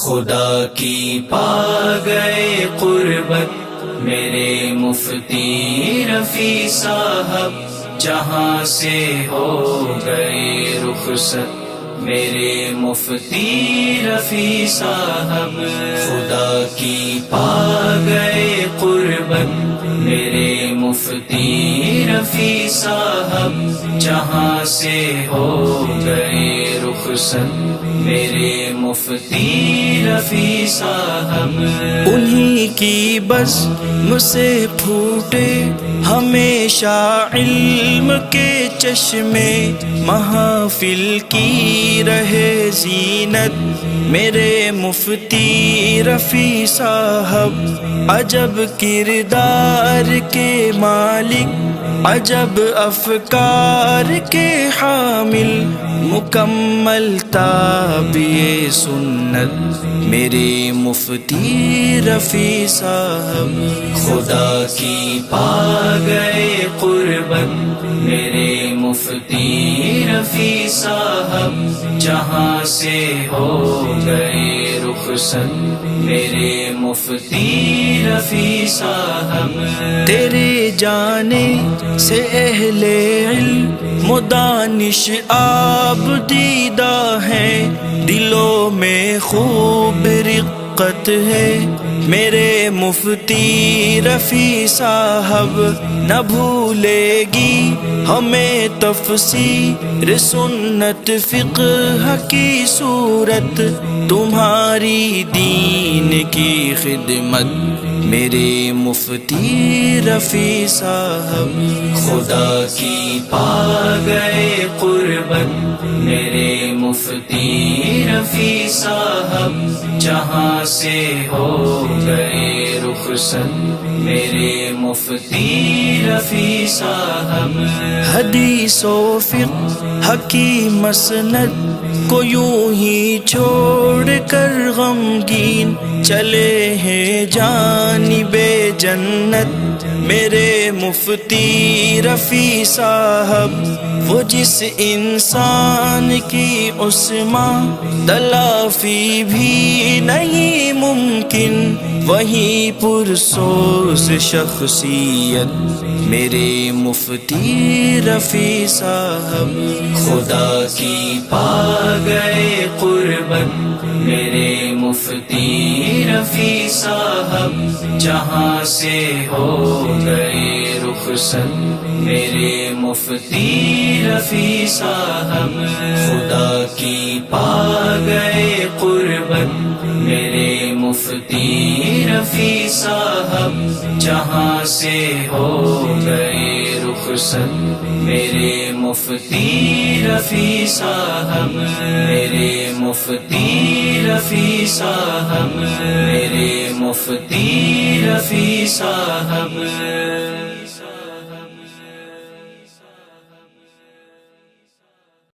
خدا کی پا گئے قربت میرے مفتی رفیع صاحب، جہاں سے ہو گئے رخصت میرے مفتی رفیع صاحب۔ خدا کی پا گئے قربت میرے مفتی رفیع صاحب، جہاں سے ہو گئے رخصت میرے مفتی رفیع صاحب۔ انہی کی بس سے پھوٹے ہمیشہ علم کے چشمے، محافل کی رہے زینت میرے مفتی رفیع صاحب۔ عجب کردار کے مالک، عجب افکار کے حامل، مکمل تابع سنت میرے مفتی رفیع صاحب۔ خدا کی پا گئے قربت میرے مفتی رفیع صاحب، جہاں سے ہو گئے رخصت میرے مفتی رفیع صاحب۔ تیرے جانے سے اہل علم و دانش آب دیدہ ہیں، دلوں میں خوب رقت ہے میرے مفتی رفیع صاحب۔ نہ بھولے گی ہمیں تفسیر سنت فقہ کی صورت، تمہاری دین کی خدمت میرے مفتی رفیع صاحب۔ خدا کی پا گئے قربت میرے مفتی رفیع صاحب، جہاں سے ہو گئے رخصت میرے مفتی رفیع صاحب۔ حدیث و فقہ کی مسند کو یوں ہی چھوڑ کر غمگین چلے ہیں جانب جنت میرے مفتی رفیع صاحب۔ وہ جس انسان کی عصمت تلافی بھی نہیں ممکن، وہی پرسوز شخصیت میرے مفتی رفیع صاحب۔ خدا کی پا گئے قربت میرے مفتی رفیع صاحب، جہاں سے ہو گئے رخصت میرے مفتی رفیع صاحب۔ خدا کی پا گئے قربت میرے مفتی رفیع صاحب، جہاں سے ہو گئے رخصت میرے مفتی رفیع صاحب، میرے مفتی رفیع صاحب، میرے مفتی رفیع صاحب۔